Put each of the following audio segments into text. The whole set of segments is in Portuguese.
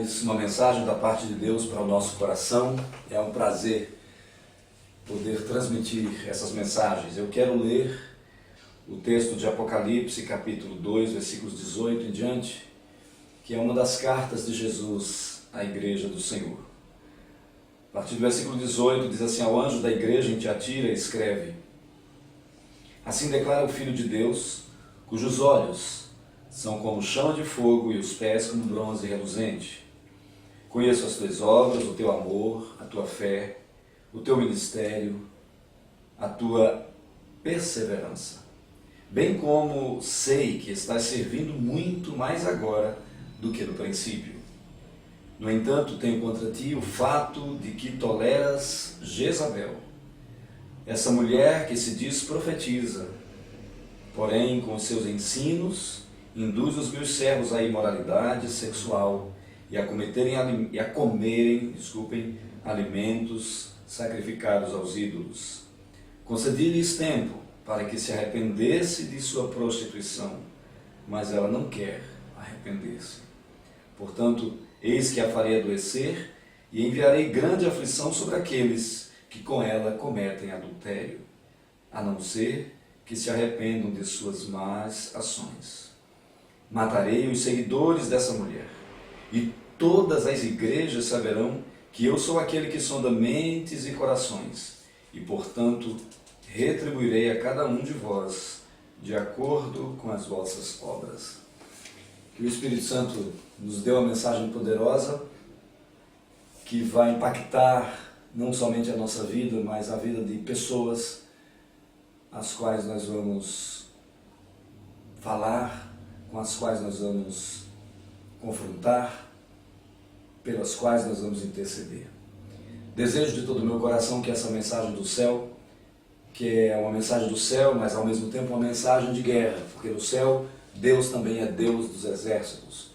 mais uma mensagem da parte de Deus para o nosso coração. É um prazer poder transmitir essas mensagens. Eu quero ler o texto de Apocalipse, capítulo 2, versículos 18 em diante, que é uma das cartas de Jesus à igreja do Senhor. A partir do versículo 18 diz assim: ao anjo da igreja em Tiatira escreve: assim declara o Filho de Deus, cujos olhos são como chama de fogo e os pés como bronze reluzente. Conheço as tuas obras, o teu amor, a tua fé, o teu ministério, a tua perseverança, bem como sei que estás servindo muito mais agora do que no princípio. No entanto, tenho contra ti o fato de que toleras Jezabel, essa mulher que se diz profetiza, porém com os seus ensinos induz os meus servos à imoralidade sexual e a comerem alimentos sacrificados aos ídolos. Concedi-lhes tempo para que se arrependesse de sua prostituição, mas ela não quer arrepender-se. Portanto, eis que a farei adoecer e enviarei grande aflição sobre aqueles que com ela cometem adultério, a não ser que se arrependam de suas más ações. Matarei os seguidores dessa mulher, e todas as igrejas saberão que eu sou aquele que sonda mentes e corações, e, portanto, retribuirei a cada um de vós de acordo com as vossas obras. Que o Espírito Santo nos dê uma mensagem poderosa que vai impactar não somente a nossa vida, mas a vida de pessoas as quais nós vamos falar, com as quais nós vamos confrontar, pelas quais nós vamos interceder. Desejo de todo o meu coração que essa mensagem do céu, que é uma mensagem do céu, mas ao mesmo tempo uma mensagem de guerra, porque no céu Deus também é Deus dos exércitos,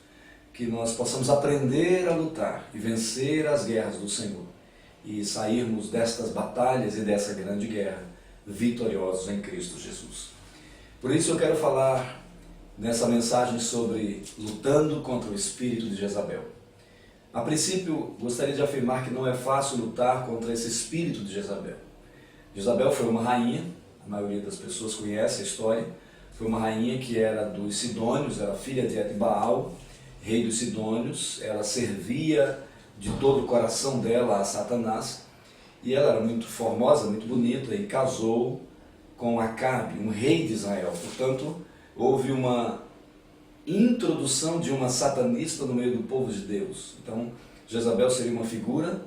que nós possamos aprender a lutar e vencer as guerras do Senhor e sairmos destas batalhas e dessa grande guerra vitoriosos em Cristo Jesus. Por isso eu quero falar nessa mensagem sobre lutando contra o espírito de Jezabel. A princípio, gostaria de afirmar que não é fácil lutar contra esse espírito de Jezabel. Jezabel foi uma rainha, a maioria das pessoas conhece a história, foi uma rainha que era dos Sidônios, era filha de Etbaal, rei dos Sidônios. Ela servia de todo o coração dela a Satanás, e ela era muito formosa, muito bonita, e casou com Acabe, um rei de Israel. Portanto, houve uma introdução de uma satanista no meio do povo de Deus. Então, Jezabel seria uma figura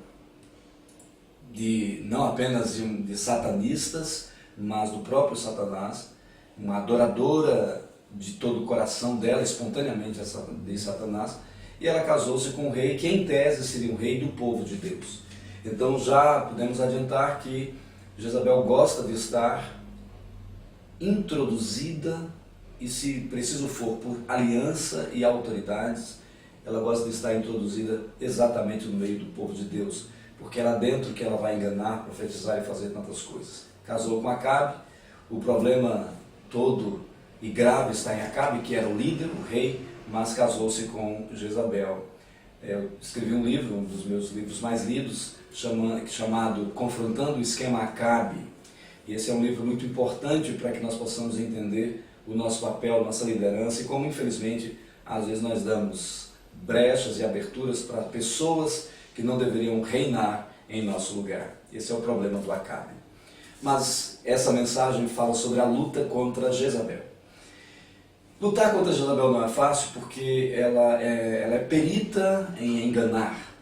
não apenas de satanistas, mas do próprio Satanás, uma adoradora de todo o coração dela, espontaneamente de Satanás, e ela casou-se com um rei que em tese seria um rei do povo de Deus. Então já podemos adiantar que Jezabel gosta de estar introduzida, e se preciso for por aliança e autoridades, ela gosta de estar introduzida exatamente no meio do povo de Deus, porque é lá dentro que ela vai enganar, profetizar e fazer tantas coisas. Casou com Acabe, o problema todo e grave está em Acabe, que era o líder, o rei, mas casou-se com Jezabel. Eu escrevi um livro, um dos meus livros mais lidos, chamado Confrontando o Esquema Acabe. E esse é um livro muito importante para que nós possamos entender o nosso papel, nossa liderança, e como infelizmente às vezes nós damos brechas e aberturas para pessoas que não deveriam reinar em nosso lugar. Esse é o problema do Acabe. Mas essa mensagem fala sobre a luta contra Jezabel. Lutar contra Jezabel não é fácil, porque ela é perita em enganar,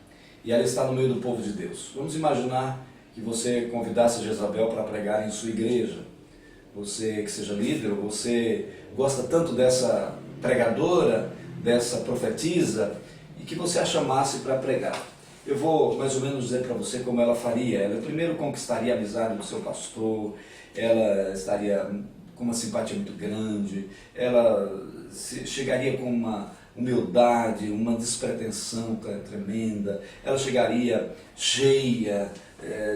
e ela está no meio do povo de Deus. Vamos imaginar que você convidasse Jezabel para pregar em sua igreja. Você que seja líder, você gosta tanto dessa pregadora, dessa profetisa, e que você a chamasse para pregar. Eu vou mais ou menos dizer para você como ela faria. Ela primeiro conquistaria a amizade do seu pastor, ela estaria com uma simpatia muito grande, ela chegaria com uma humildade, uma despretensão tremenda, ela chegaria cheia,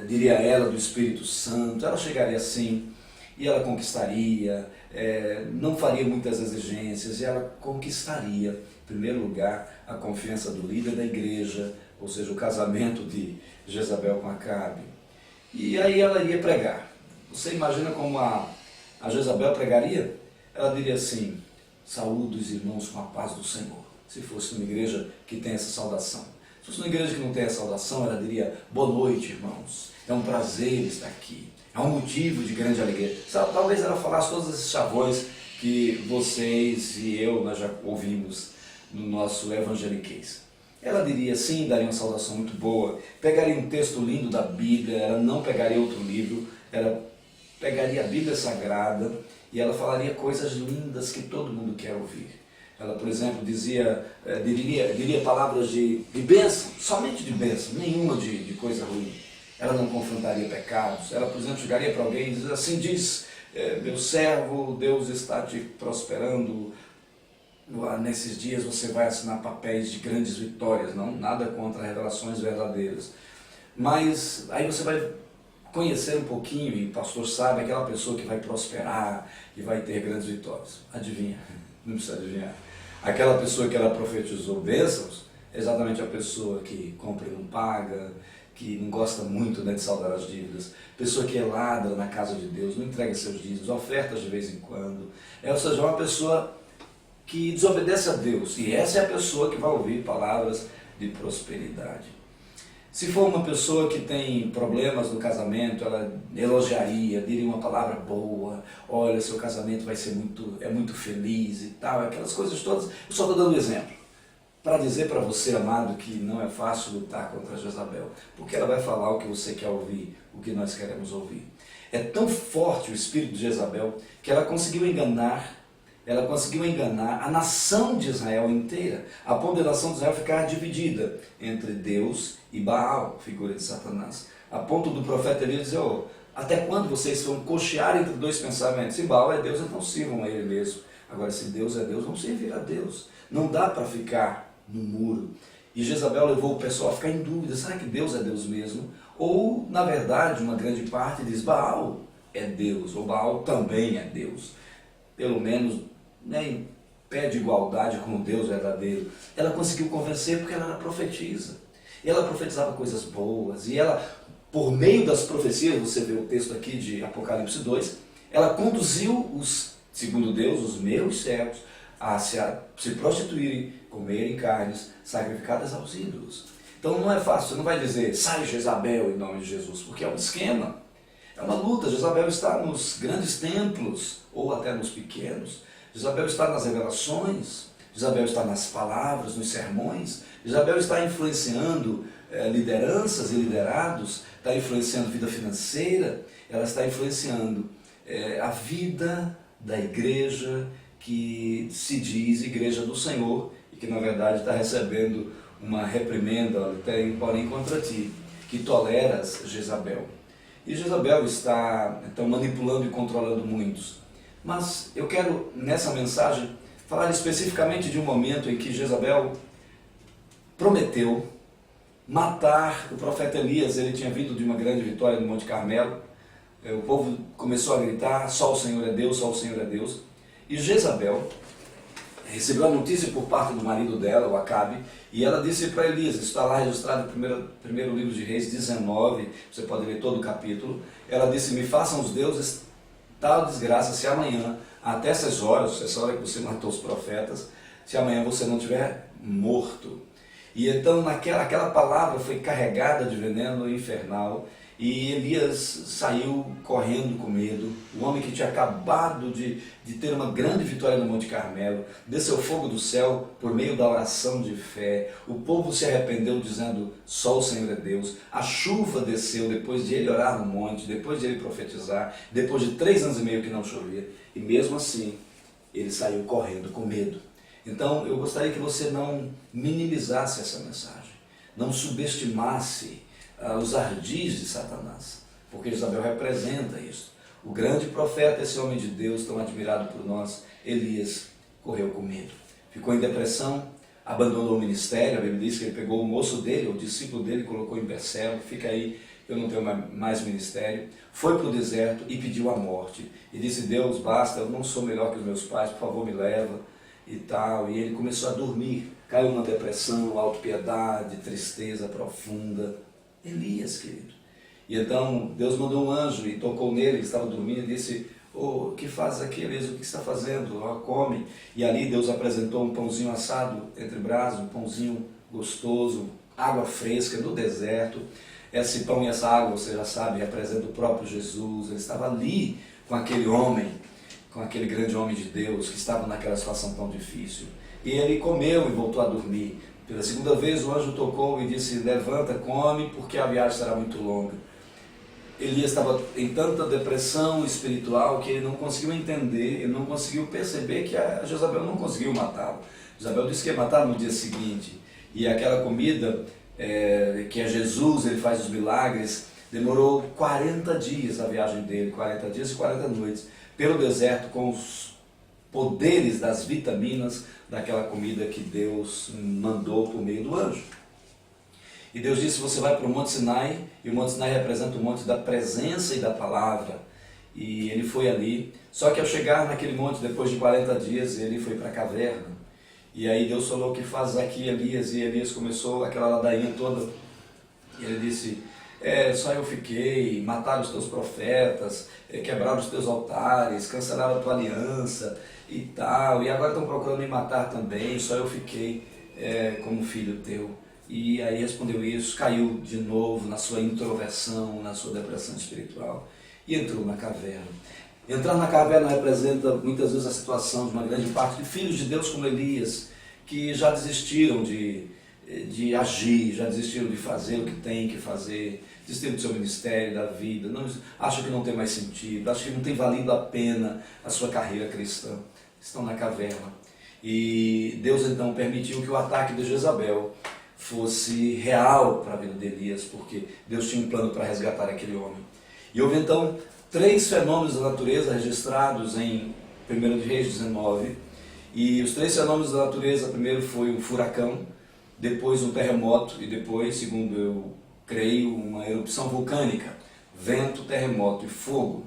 diria ela, do Espírito Santo, ela chegaria assim, e ela conquistaria, não faria muitas exigências e ela conquistaria, em primeiro lugar, a confiança do líder da igreja, ou seja, o casamento de Jezabel com Acabe. E aí ela iria pregar. Você imagina como a Jezabel pregaria? Ela diria assim: saúde os irmãos com a paz do Senhor. Se fosse numa igreja que tem essa saudação. Se fosse numa igreja que não tem essa saudação, ela diria: boa noite, irmãos. É um prazer estar aqui. É um motivo de grande alegria. Talvez ela falasse todos esses chavões que vocês e eu nós já ouvimos no nosso evangeliquez. Ela diria sim, daria uma saudação muito boa, pegaria um texto lindo da Bíblia, ela não pegaria outro livro, ela pegaria a Bíblia Sagrada e ela falaria coisas lindas que todo mundo quer ouvir. Ela, por exemplo, diria palavras de bênção, somente de bênção, nenhuma de coisa ruim. Ela não confrontaria pecados. Ela, por exemplo, chegaria para alguém e diz assim: diz, meu servo, Deus está te prosperando, nesses dias você vai assinar papéis de grandes vitórias. Não, nada contra revelações verdadeiras. Mas aí você vai conhecer um pouquinho, e o pastor sabe, aquela pessoa que vai prosperar e vai ter grandes vitórias. Adivinha? Não precisa adivinhar. Aquela pessoa que ela profetizou bênçãos é exatamente a pessoa que compra e não paga, que não gosta muito, né, de saldar as dívidas, pessoa que é ladra na casa de Deus, não entrega seus dívidos, ofertas de vez em quando. Ou seja, uma pessoa que desobedece a Deus. E essa é a pessoa que vai ouvir palavras de prosperidade. Se for uma pessoa que tem problemas no casamento, ela elogiaria, diria uma palavra boa: olha, seu casamento vai ser muito feliz e tal, aquelas coisas todas. Eu só estou dando um exemplo para dizer para você, amado, que não é fácil lutar contra Jezabel, porque ela vai falar o que você quer ouvir, o que nós queremos ouvir. É tão forte o espírito de Jezabel que ela conseguiu enganar a nação de Israel inteira, a ponto de a nação de Israel ficar dividida entre Deus e Baal, figura de Satanás, a ponto do profeta Elias dizer: oh, até quando vocês vão cochear entre dois pensamentos? Se Baal é Deus, então sirvam a ele mesmo. Agora, se Deus é Deus, vamos servir a Deus. Não dá para ficar no muro. E Jezabel levou o pessoal a ficar em dúvida: será que Deus é Deus mesmo? Ou, na verdade, uma grande parte diz: Baal é Deus, ou Baal também é Deus. Pelo menos, né, em pé de igualdade com o Deus verdadeiro. Ela conseguiu convencer porque ela era profetisa. E ela profetizava coisas boas. E ela, por meio das profecias, você vê o texto aqui de Apocalipse 2, ela conduziu segundo Deus, os meus servos, a se prostituírem, comerem carnes sacrificadas aos ídolos. Então não é fácil, você não vai dizer: sai Jezabel em nome de Jesus, porque é um esquema, é uma luta. Jezabel está nos grandes templos, ou até nos pequenos. Jezabel está nas revelações, Jezabel está nas palavras, nos sermões. Jezabel está influenciando lideranças e liderados, está influenciando vida financeira, ela está influenciando a vida da igreja que se diz Igreja do Senhor e que na verdade está recebendo uma reprimenda, porém contra ti, que toleras Jezabel. E Jezabel está então manipulando e controlando muitos. Mas eu quero nessa mensagem falar especificamente de um momento em que Jezabel prometeu matar o profeta Elias. Ele tinha vindo de uma grande vitória no Monte Carmelo. O povo começou a gritar: só o Senhor é Deus, só o Senhor é Deus. E Jezabel recebeu a notícia por parte do marido dela, o Acabe, e ela disse para Elias, isso está lá registrado no primeiro livro de Reis 19, você pode ler todo o capítulo. Ela disse: me façam os deuses tal desgraça se amanhã, até essas horas, essa hora que você matou os profetas, se amanhã você não tiver morto. E então aquela palavra foi carregada de veneno infernal, e Elias saiu correndo com medo. O homem que tinha acabado de ter uma grande vitória no Monte Carmelo, desceu fogo do céu por meio da oração de fé. O povo se arrependeu dizendo: só o Senhor é Deus. A chuva desceu depois de ele orar no monte, depois de ele profetizar, depois de 3 anos e meio que não chovia. E mesmo assim, ele saiu correndo com medo. Então eu gostaria que você não minimizasse essa mensagem, não subestimasse os ardis de Satanás, porque Jezabel representa isso. O grande profeta, esse homem de Deus tão admirado por nós, Elias, correu com medo, ficou em depressão, abandonou o ministério. A Bíblia diz que ele pegou o moço dele, o discípulo dele, colocou em Berseba. Fica aí eu não tenho mais ministério. Foi para o deserto e pediu a morte. E disse, Deus, basta, eu não sou melhor que os meus pais, por favor me leva e tal. E ele começou a dormir, caiu numa depressão, autopiedade, tristeza profunda. Elias, querido. E então Deus mandou um anjo e tocou nele, ele estava dormindo e disse, oh, o que faz aqui, Elias? O que está fazendo? Oh, come. E ali Deus apresentou um pãozinho assado entre brasas, um pãozinho gostoso, água fresca no deserto. Esse pão e essa água, você já sabe, representa o próprio Jesus. Ele estava ali com aquele homem, com aquele grande homem de Deus que estava naquela situação tão difícil. E ele comeu e voltou a dormir. Pela segunda vez o anjo tocou e disse, levanta, come, porque a viagem será muito longa. Elias estava em tanta depressão espiritual que ele não conseguiu entender, ele não conseguiu perceber que a Jezabel não conseguiu matá-lo. Jezabel disse que ia matá-lo no dia seguinte. E aquela comida, que é Jesus, ele faz os milagres, demorou 40 dias a viagem dele, 40 dias e 40 noites, pelo deserto com os poderes das vitaminas daquela comida que Deus mandou por meio do anjo. E Deus disse, você vai para o Monte Sinai, e o Monte Sinai representa o monte da presença e da palavra. E ele foi ali, só que ao chegar naquele monte, depois de 40 dias, ele foi para a caverna. E aí Deus falou, o que fazes aqui, Elias? E Elias começou aquela ladainha toda. E ele disse, só eu fiquei, mataram os teus profetas, quebraram os teus altares, cancelaram a tua aliança e tal. E agora estão procurando me matar também, só eu fiquei como filho teu. E aí respondeu isso, caiu de novo na sua introversão, na sua depressão espiritual e entrou na caverna. Entrar na caverna representa muitas vezes a situação de uma grande parte de filhos de Deus como Elias, que já desistiram de agir, já desistiram de fazer o que tem que fazer, desistiram do seu ministério, da vida, acham que não tem mais sentido, acham que não tem valido a pena a sua carreira cristã. Estão na caverna. E Deus então permitiu que o ataque de Jezabel fosse real para a vida de Elias, porque Deus tinha um plano para resgatar aquele homem. E houve então 3 fenômenos da natureza registrados em 1 Reis 19, e os 3 fenômenos da natureza, primeiro foi um furacão, depois um terremoto, e depois, segundo eu creio, uma erupção vulcânica, vento, terremoto e fogo.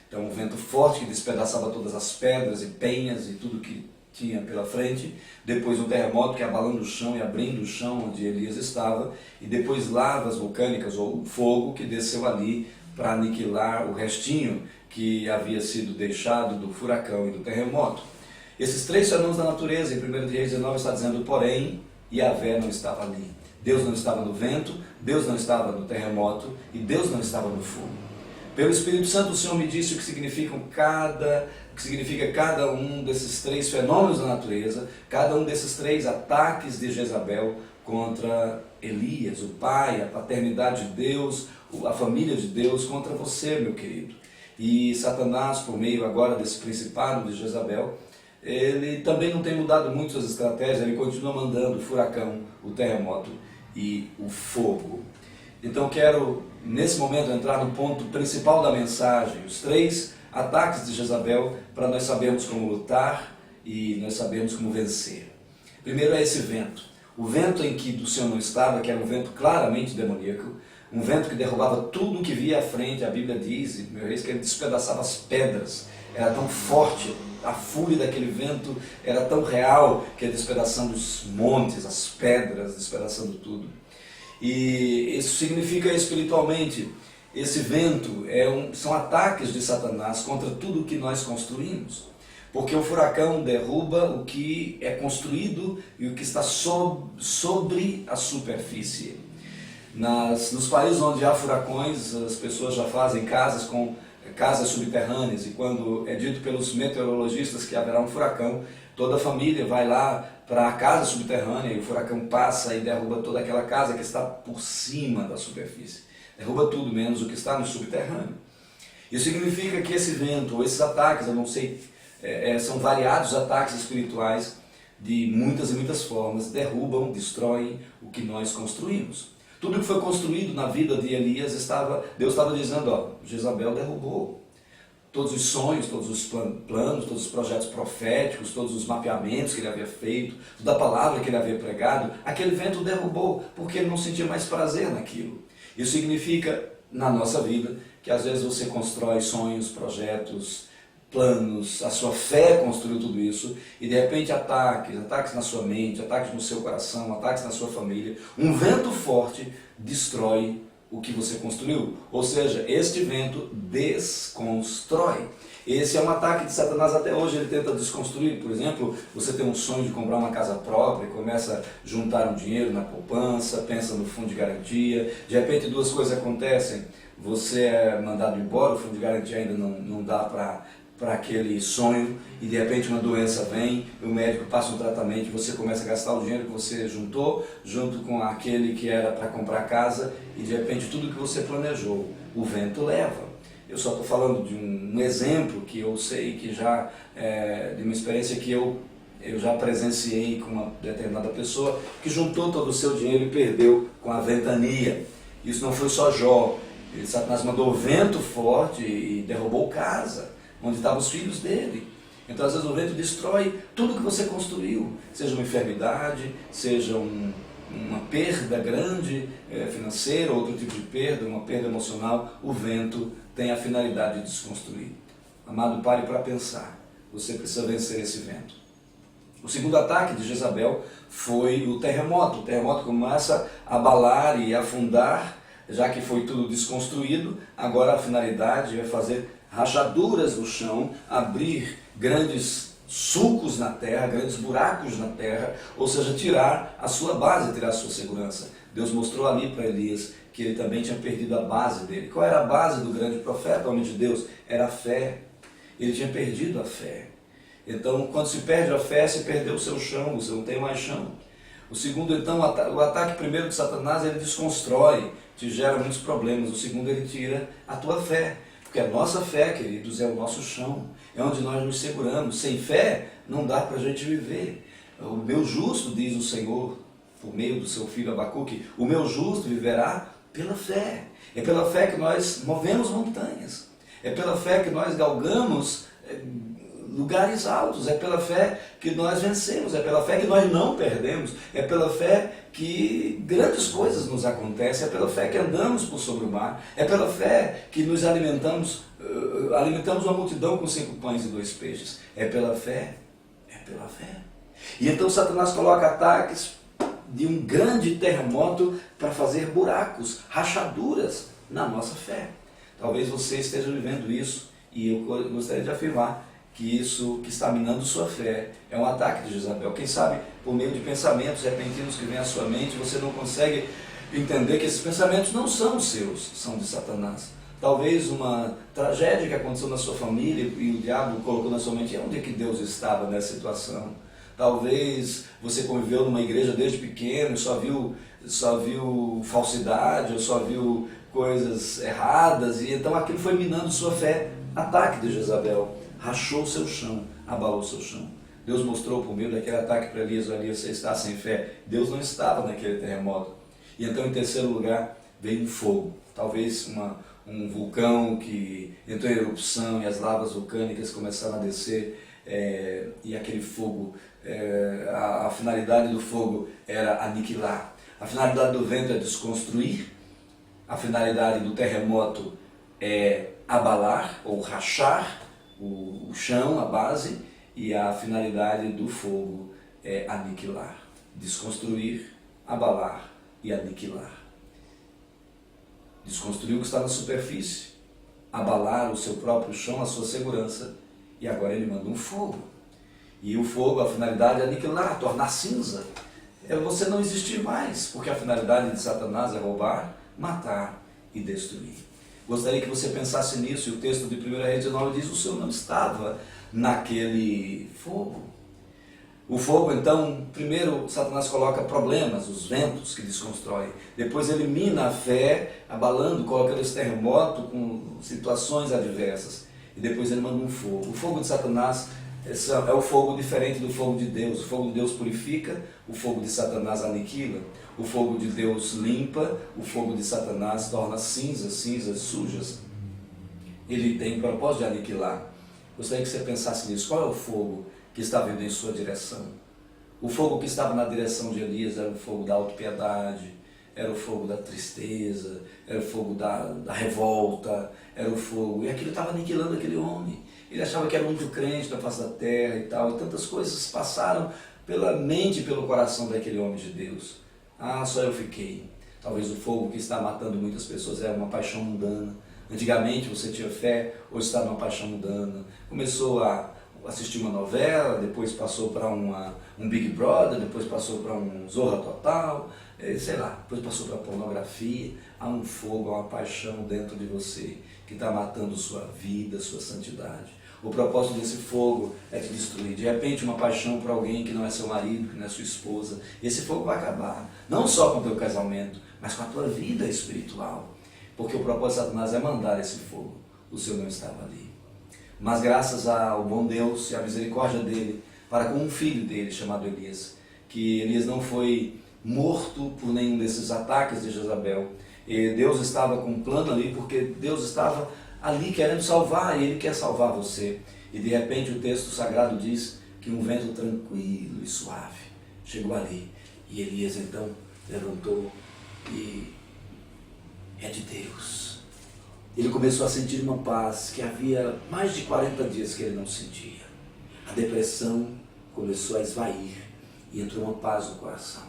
Então um vento forte que despedaçava todas as pedras e penhas e tudo que tinha pela frente, depois um terremoto que abalando o chão e abrindo o chão onde Elias estava, e depois lavas vulcânicas ou fogo que desceu ali para aniquilar o restinho que havia sido deixado do furacão e do terremoto. Esses 3 fenômenos da natureza, em 1 Reis 19 está dizendo, porém, Yahvé não estava ali. Deus não estava no vento, Deus não estava no terremoto e Deus não estava no fogo. Pelo Espírito Santo o Senhor me disse o que significa cada um desses 3 fenômenos da natureza, cada um desses 3 ataques de Jezabel contra Elias, o pai, a paternidade de Deus, a família de Deus contra você, meu querido. E Satanás, por meio agora desse principado de Jezabel, ele também não tem mudado muito suas estratégias, ele continua mandando o furacão, o terremoto e o fogo. Então quero, nesse momento, entrar no ponto principal da mensagem, os 3 ataques de Jezabel, para nós sabermos como lutar e nós sabermos como vencer. Primeiro é esse vento. O vento em que o Senhor não estava, que era um vento claramente demoníaco, um vento que derrubava tudo o que via à frente. A Bíblia diz, meu rei, que ele despedaçava as pedras. Era tão forte, a fúria daquele vento era tão real, que ia despedaçando os montes, as pedras, despedaçando tudo. E isso significa espiritualmente, esse vento são ataques de Satanás contra tudo o que nós construímos. Porque o furacão derruba o que é construído e o que está sobre a superfície. Nos países onde há furacões, as pessoas já fazem casas subterrâneas, e quando é dito pelos meteorologistas que haverá um furacão, toda a família vai lá para a casa subterrânea e o furacão passa e derruba toda aquela casa que está por cima da superfície. Derruba tudo menos o que está no subterrâneo. Isso significa que esse vento, ou esses ataques, eu não sei, são variados ataques espirituais de muitas e muitas formas, derrubam, destroem o que nós construímos. Tudo que foi construído na vida de Elias, Deus estava dizendo, Jezabel derrubou. Todos os sonhos, todos os planos, todos os projetos proféticos, todos os mapeamentos que ele havia feito, toda a palavra que ele havia pregado, aquele vento derrubou, porque ele não sentia mais prazer naquilo. Isso significa na nossa vida, que às vezes você constrói sonhos, projetos, planos, a sua fé construiu tudo isso, e de repente ataques na sua mente, ataques no seu coração, ataques na sua família, um vento forte destrói o que você construiu. Ou seja, este vento desconstrói. Esse é um ataque de Satanás até hoje, ele tenta desconstruir. Por exemplo, você tem um sonho de comprar uma casa própria, começa a juntar um dinheiro na poupança, pensa no fundo de garantia, de repente duas coisas acontecem, você é mandado embora, o fundo de garantia ainda não dá para aquele sonho, e de repente uma doença vem, o médico passa um tratamento e você começa a gastar o dinheiro que você juntou, junto com aquele que era para comprar casa, e de repente tudo que você planejou, o vento leva. Eu só estou falando de um exemplo que eu sei que já, de uma experiência que eu já presenciei com uma determinada pessoa, que juntou todo o seu dinheiro e perdeu com a ventania. Isso não foi só Jó, Satanás mandou vento forte e derrubou casa, onde estavam os filhos dele. Então às vezes o vento destrói tudo que você construiu, seja uma enfermidade, seja uma perda grande financeira, outro tipo de perda, uma perda emocional. O vento tem a finalidade de desconstruir. Amado, pare para pensar, você precisa vencer esse vento. O segundo ataque de Jezabel foi o terremoto. O terremoto começa a abalar e afundar, já que foi tudo desconstruído. Agora a finalidade é fazer rachaduras no chão, abrir grandes sulcos na terra, grandes buracos na terra, ou seja, tirar a sua base, tirar a sua segurança. Deus mostrou ali para Elias que ele também tinha perdido a base dele. Qual era a base do grande profeta, homem de Deus? Era a fé. Ele tinha perdido a fé. Então, quando se perde a fé, se perdeu o seu chão, você não tem mais chão. O segundo, então, o ataque primeiro de Satanás, ele desconstrói, te gera muitos problemas. O segundo, ele tira a tua fé. Porque a nossa fé, queridos, é o nosso chão, é onde nós nos seguramos. Sem fé, não dá para a gente viver. O meu justo, diz o Senhor, por meio do seu filho Abacuque, o meu justo viverá pela fé. É pela fé que nós movemos montanhas. É pela fé que nós galgamos lugares altos. É pela fé que nós vencemos. É pela fé que nós não perdemos. É pela fé que grandes coisas nos acontecem. É pela fé que andamos por sobre o mar. É pela fé que nos alimentamos uma multidão com 5 pães e 2 peixes. É pela fé. É pela fé. E então Satanás coloca ataques de um grande terremoto para fazer buracos, rachaduras na nossa fé. Talvez você esteja vivendo isso, e eu gostaria de afirmar que isso que está minando sua fé é um ataque de Jezabel. Quem sabe, por meio de pensamentos repentinos que vêm à sua mente, você não consegue entender que esses pensamentos não são seus, são de Satanás. Talvez uma tragédia que aconteceu na sua família e o diabo colocou na sua mente, onde é que Deus estava nessa situação? Talvez você conviveu numa igreja desde pequeno, só viu falsidade, ou só viu coisas erradas, e então aquilo foi minando sua fé. Ataque de Jezabel, rachou o seu chão, abalou o seu chão. Deus mostrou por meio daquele ataque para Elias, você está sem fé. Deus não estava naquele terremoto. E então, em terceiro lugar, veio um fogo, talvez um vulcão que entrou em erupção e as lavas vulcânicas começaram a descer, e aquele fogo, a finalidade do fogo era aniquilar. A finalidade do vento é desconstruir. A finalidade do terremoto é abalar ou rachar o chão, a base. E a finalidade do fogo é aniquilar, desconstruir, abalar e aniquilar. Desconstruir o que está na superfície, abalar o seu próprio chão, a sua segurança, e agora ele manda um fogo. E o fogo, a finalidade é aniquilar, tornar cinza, é você não existir mais, porque a finalidade de Satanás é roubar, matar e destruir. Gostaria que você pensasse nisso, e o texto de 1 Reis 19 diz, o Senhor não estava naquele fogo. O fogo, então, primeiro Satanás coloca problemas, os ventos que desconstroem. Depois ele mina a fé, abalando, colocando esse terremoto com situações adversas. E depois ele manda um fogo. O fogo de Satanás é o fogo diferente do fogo de Deus. O fogo de Deus purifica, o fogo de Satanás aniquila. O fogo de Deus limpa, o fogo de Satanás torna cinzas sujas. Ele tem o propósito de aniquilar. Gostaria que você pensasse nisso. Qual é o fogo que está vindo em sua direção? O fogo que estava na direção de Elias era o fogo da autopiedade, era o fogo da tristeza, era o fogo da revolta, era o fogo, e aquilo estava aniquilando aquele homem. Ele achava que era o único crente da face da terra e tal, e tantas coisas passaram pela mente e pelo coração daquele homem de Deus. Ah, só eu fiquei. Talvez o fogo que está matando muitas pessoas é uma paixão mundana. Antigamente você tinha fé, hoje está numa paixão mundana. Começou a assistir uma novela, depois passou para um Big Brother, depois passou para um Zorra Total, sei lá, depois passou para pornografia. Há um fogo, há uma paixão dentro de você que está matando sua vida, sua santidade. O propósito desse fogo é te destruir. De repente, uma paixão por alguém que não é seu marido, que não é sua esposa. Esse fogo vai acabar, não só com o teu casamento, mas com a tua vida espiritual. Porque o propósito de Satanás é mandar esse fogo. O Senhor não estava ali. Mas graças ao bom Deus e à misericórdia dele, para com um filho dele chamado Elias, que Elias não foi morto por nenhum desses ataques de Jezabel. E Deus estava com um plano ali, porque Deus estava ali querendo salvar, e Ele quer salvar você. E de repente o texto sagrado diz que um vento tranquilo e suave chegou ali. E Elias então levantou e é de Deus. Ele começou a sentir uma paz que havia mais de 40 dias que ele não sentia. A depressão começou a esvair e entrou uma paz no coração.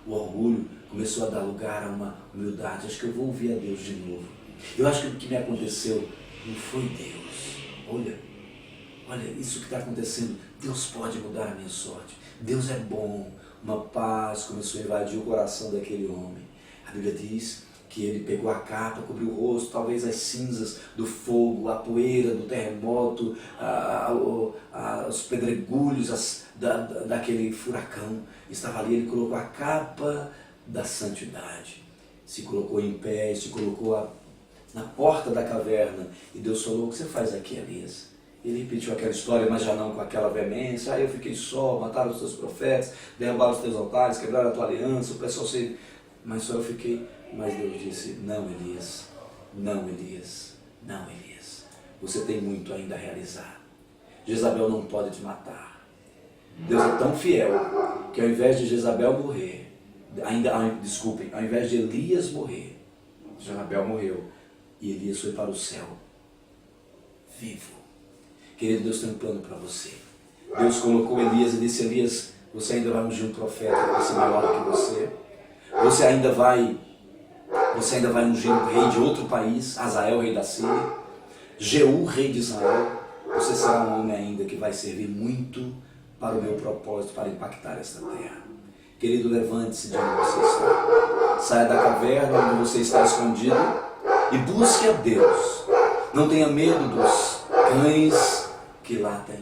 O orgulho começou a dar lugar a uma humildade. Acho que eu vou ouvir a Deus de novo. Eu acho que o que me aconteceu não foi Deus. Olha, isso que está acontecendo, Deus pode mudar a minha sorte. Deus é bom. Uma paz começou a invadir o coração daquele homem. A Bíblia diz que ele pegou a capa, cobriu o rosto, talvez as cinzas do fogo, a poeira do terremoto, os pedregulhos daquele furacão. Estava ali, ele colocou a capa da santidade. Se colocou em pé, se colocou na porta da caverna. E Deus falou: o que você faz aqui, Elias? Ele repetiu aquela história, mas já não com aquela veemência. Eu fiquei só, mataram os teus profetas, derrubaram os teus altares, quebraram a tua aliança, o pessoal se... Mas só eu fiquei... Mas Deus disse: não, Elias, não, Elias, não, Elias. Você tem muito ainda a realizar. Jezabel não pode te matar. Deus é tão fiel que ao invés de Jezabel morrer, ao invés de Elias morrer, Jezabel morreu e Elias foi para o céu, vivo. Querido, Deus tem um plano para você. Deus colocou Elias e disse: Elias, você ainda vai ungir um profeta que vai ser maior do que você. Você ainda vai ungir um rei de outro país, Azael, rei da Síria, Jeú, rei de Israel. Você será um homem ainda que vai servir muito para o meu propósito, para impactar esta terra. Querido, levante-se de onde você está. Saia da caverna onde você está escondido e busque a Deus. Não tenha medo dos cães que latem.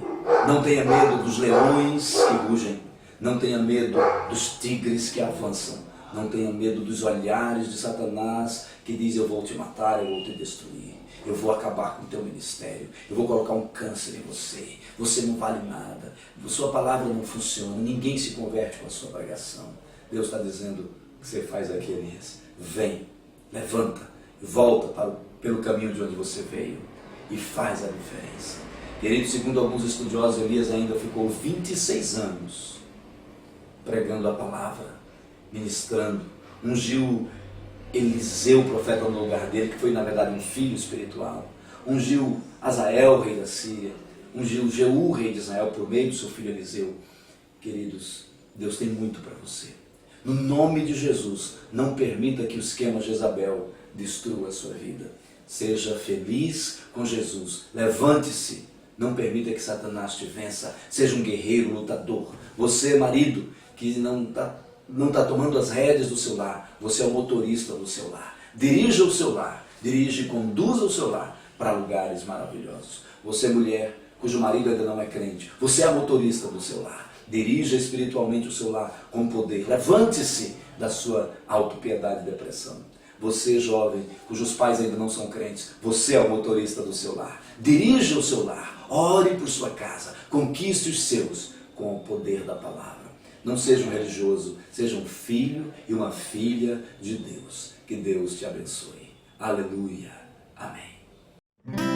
Não tenha medo dos leões que rugem. Não tenha medo dos tigres que avançam. Não tenha medo dos olhares de Satanás que diz: eu vou te matar, eu vou te destruir, eu vou acabar com o teu ministério, eu vou colocar um câncer em você, você não vale nada, sua palavra não funciona, ninguém se converte com a sua pregação. Deus está dizendo: o que você faz aqui, Elias? Vem, levanta, volta pelo caminho de onde você veio e faz a diferença. Querido, segundo alguns estudiosos, Elias ainda ficou 26 anos pregando a palavra, ministrando. Ungiu Eliseu, profeta, no lugar dele, que foi na verdade um filho espiritual. Ungiu Azael, rei da Síria. Ungiu Jeú, rei de Israel, por meio do seu filho Eliseu. Queridos, Deus tem muito para você. No nome de Jesus, não permita que o esquema Jezabel destrua a sua vida. Seja feliz com Jesus. Levante-se. Não permita que Satanás te vença. Seja um guerreiro, lutador. Você, marido, que não está tomando as rédeas do seu lar, você é o motorista do seu lar. Dirija o seu lar, dirija e conduza o seu lar para lugares maravilhosos. Você, mulher, cujo marido ainda não é crente, você é a motorista do seu lar. Dirija espiritualmente o seu lar com poder. Levante-se da sua autopiedade e depressão. Você, jovem, cujos pais ainda não são crentes, você é o motorista do seu lar. Dirija o seu lar, ore por sua casa, conquiste os seus com o poder da palavra. Não seja um religioso, seja um filho e uma filha de Deus. Que Deus te abençoe. Aleluia. Amém.